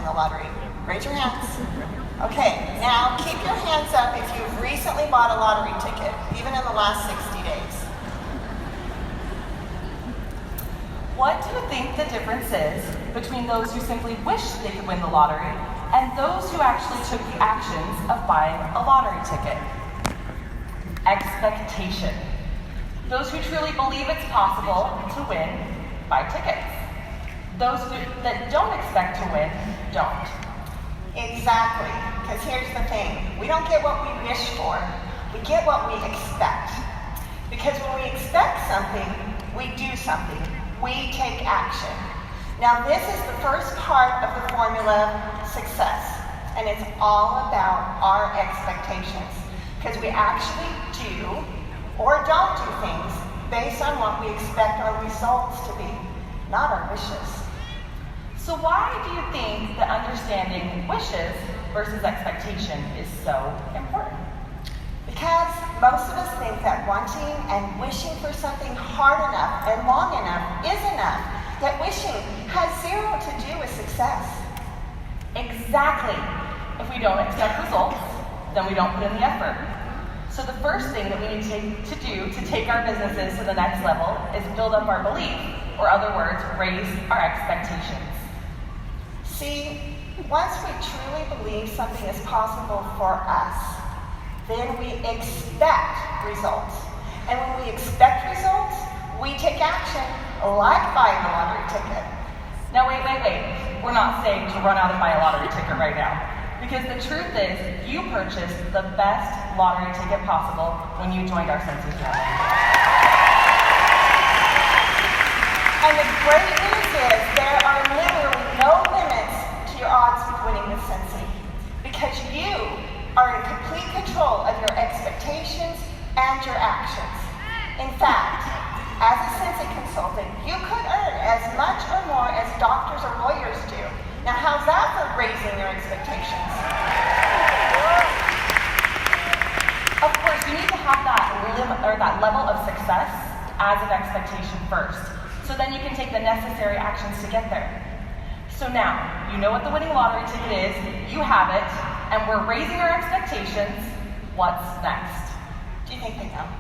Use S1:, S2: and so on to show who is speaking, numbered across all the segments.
S1: the lottery? Raise your hands. Okay, now keep your hands up if you've recently bought a lottery ticket, even in the last 60 days.
S2: What do you think the difference is between those who simply wish they could win the lottery and those who actually took the actions of buying a lottery ticket? Expectation. Those who truly believe it's possible to win buy tickets. Those that don't expect to win don't.
S1: Exactly, because here's the thing. We don't get what we wish for, we get what we expect. Because when we expect something, we do something. We take action. Now this is the first part of the formula success, and it's all about our expectations. Because we actually do or don't do things based on what we expect our results to be, not our wishes.
S2: So why do you think that understanding wishes versus expectation is so important?
S1: Because most of us think that wanting and wishing for something hard enough and long enough is enough, that wishing has zero to do with success.
S2: Exactly. If we don't expect results, then we don't put in the effort. So the first thing that we need to do to take our businesses to the next level is build up our belief, or other words, raise our expectations.
S1: See, once we truly believe something is possible for us, then we expect results. And when we expect results, we take action, like buying a lottery ticket.
S2: Now wait. We're not saying to run out and buy a lottery ticket right now. Because the truth is, you purchased the best lottery ticket possible when you joined our Scentsy family.
S1: And the great news is there are literally no limits to your odds of winning with Scentsy, because you are in complete control of your expectations and your actions. In fact, as a Scentsy consultant, you could earn as much or more as doctors or lawyers do. Now, how's that for raising your expectations?
S2: Of course, you need to have that level of success as an expectation first. So then you can take the necessary actions to get there. So now, you know what the winning lottery ticket is, you have it, and we're raising our expectations. What's next?
S1: Do you think they know?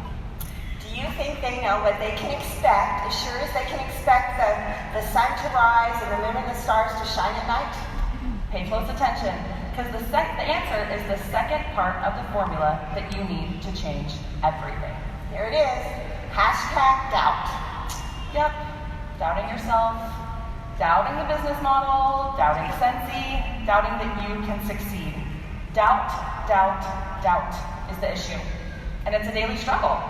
S1: Do you think they know what they can expect, as sure as they can expect the sun to rise and the moon and the stars to shine at night?
S2: Pay close attention, because the answer is the second part of the formula that you need to change everything.
S1: Here it is. #doubt.
S2: Yep. Doubting yourself, doubting the business model, doubting Scentsy, doubting that you can succeed. Doubt is the issue. And it's a daily struggle.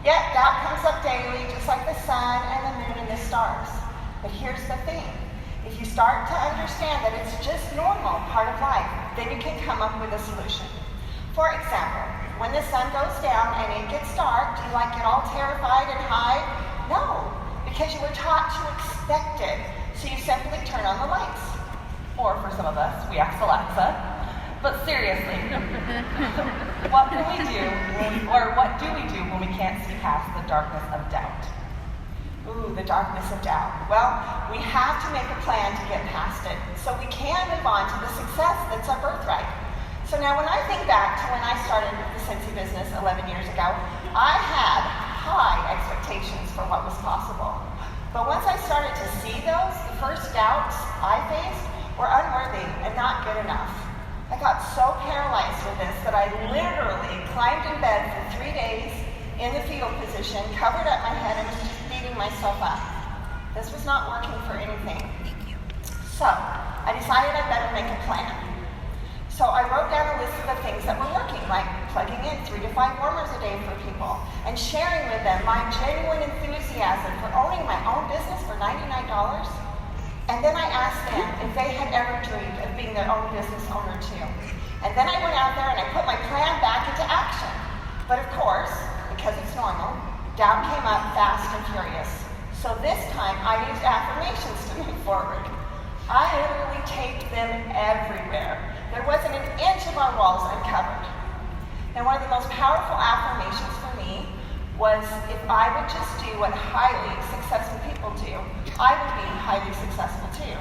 S1: Yet, doubt comes up daily, just like the sun and the moon and the stars. But here's the thing. If you start to understand that it's just normal, part of life, then you can come up with a solution. For example, when the sun goes down and it gets dark, do you get all terrified and hide? No, because you were taught to expect it. So you simply turn on the lights.
S2: Or for some of us, we ask Alexa. But seriously, what do we do when we can't see past the darkness of doubt?
S1: Ooh, the darkness of doubt. Well, we have to make a plan to get past it so we can move on to the success that's our birthright. So now when I think back to when I started the Scentsy business 11 years ago, I had high expectations for what was possible. But once I started to see those, the first doubts I faced were unworthy and not good enough. I got so paralyzed with this that I literally climbed in bed for 3 days in the fetal position, covered up my head, and was just beating myself up. This was not working for anything. So I decided I better make a plan. So I wrote down a list of the things that were working, like plugging in 3 to 5 warmers a day for people and sharing with them my genuine enthusiasm for owning my own business for $99. And then I asked them if they had ever dreamed of being their own business owner too. And then I went out there and I put my plan back into action. But of course, because it's normal, doubt came up fast and furious. So this time I used affirmations to move forward. I literally taped them everywhere. There wasn't an inch of our walls uncovered. And one of the most powerful affirmations for me was, if I would just do what highly successful people do, I would be highly successful too.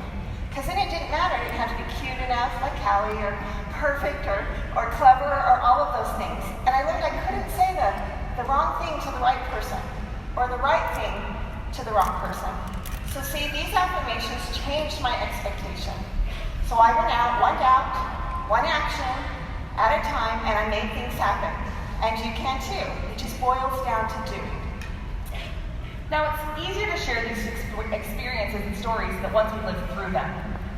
S1: Because then it didn't matter, it didn't have to be cute just like Kallie, or perfect, or clever, or all of those things. And I learned I couldn't say the wrong thing to the right person, or the right thing to the wrong person. So see, these affirmations changed my expectation. So I went out, one doubt, one action at a time, and I made things happen. And you can too. It just boils down to doing.
S2: Now, it's easier to share these experiences and stories that once we lived through them.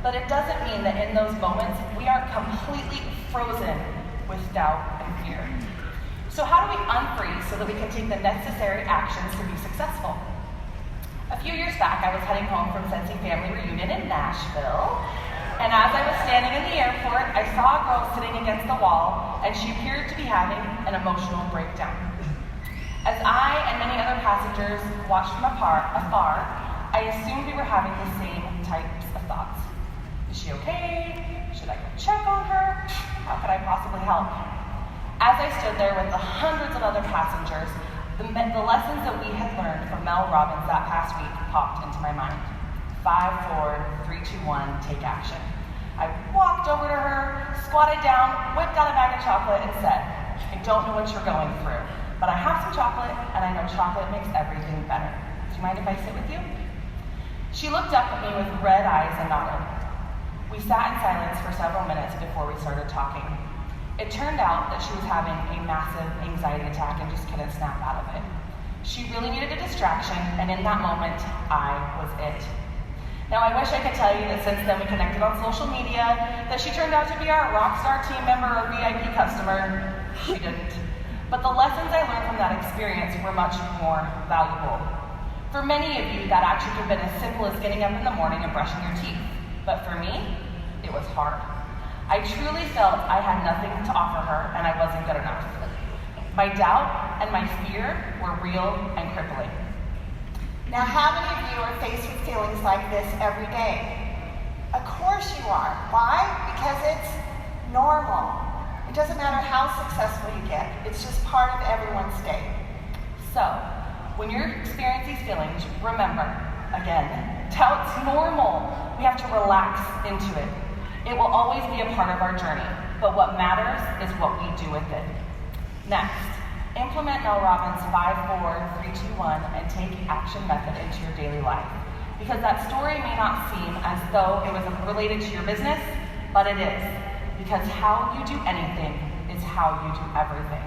S2: But it doesn't mean that in those moments, we aren't completely frozen with doubt and fear. So how do we unfreeze so that we can take the necessary actions to be successful? A few years back, I was heading home from Scentsy Family Reunion in Nashville. And as I was standing in the airport, I saw a girl sitting against the wall, and she appeared to be having an emotional breakdown. As I and many other passengers watched from afar, I assumed we were having the same types of thoughts. Is she okay? Should I go check on her? How could I possibly help? As I stood there with the hundreds of other passengers, the lessons that we had learned from Mel Robbins that past week popped into my mind. 5, 4, 3, 2, 1, take action. I walked over to her, squatted down, whipped out a bag of chocolate, and said, I don't know what you're going through, but I have some chocolate, and I know chocolate makes everything better. Do you mind if I sit with you? She looked up at me with red eyes and nodded. We sat in silence for several minutes before we started talking. It turned out that she was having a massive anxiety attack and just couldn't snap out of it. She really needed a distraction, and in that moment, I was it. Now, I wish I could tell you that since then we connected on social media, that she turned out to be our rockstar team member or VIP customer. She didn't. But the lessons I learned from that experience were much more valuable. For many of you, that action could have been as simple as getting up in the morning and brushing your teeth. But for me, it was hard. I truly felt I had nothing to offer her and I wasn't good enough. My doubt and my fear were real and crippling.
S1: Now, how many of you are faced with feelings like this every day? Of course you are. Why? Because it's normal. It doesn't matter how successful you get. It's just part of everyone's day.
S2: So, when you're experiencing these feelings, remember, again, doubt's normal. We have to relax into it. It will always be a part of our journey, but what matters is what we do with it. Next, implement Mel Robbins' 5, 4, 3, 2, 1 and take action method into your daily life. Because that story may not seem as though it was related to your business, but it is. Because how you do anything is how you do everything.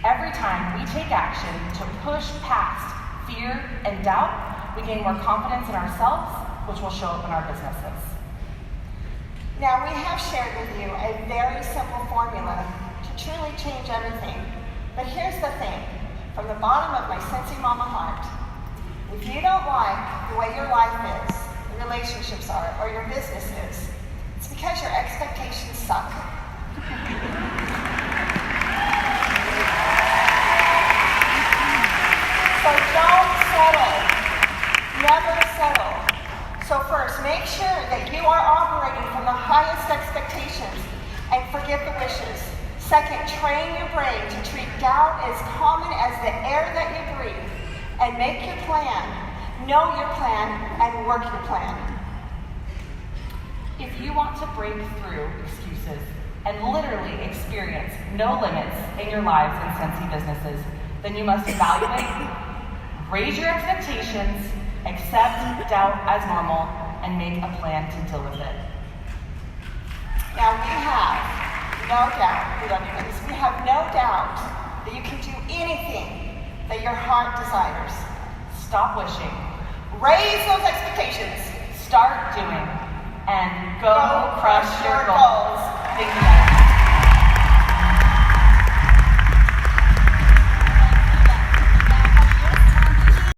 S2: Every time we take action to push past fear and doubt, we gain more confidence in ourselves, which will show up in our businesses.
S1: Now, we have shared with you a very simple formula to truly change everything. But here's the thing, from the bottom of my Scentsy Mama heart, if you don't like the way your life is, your relationships are, or your business is, it's because your expectations suck. So don't settle. Never settle. So first, make sure that you are operating from the highest expectations and forget the wishes. Second, train your brain to treat doubt as common as the air that you breathe. And make your plan, know your plan, and work your plan.
S2: If you want to break through excuses and literally experience no limits in your lives and Scentsy businesses, then you must evaluate, raise your expectations, accept doubt as normal, and make a plan to deal with it.
S1: Now we have no doubt, we love you ladies, we have no doubt that you can do anything that your heart desires.
S2: Stop wishing.
S1: Raise those expectations.
S2: Start doing. And go crush your goals.
S1: Thank you.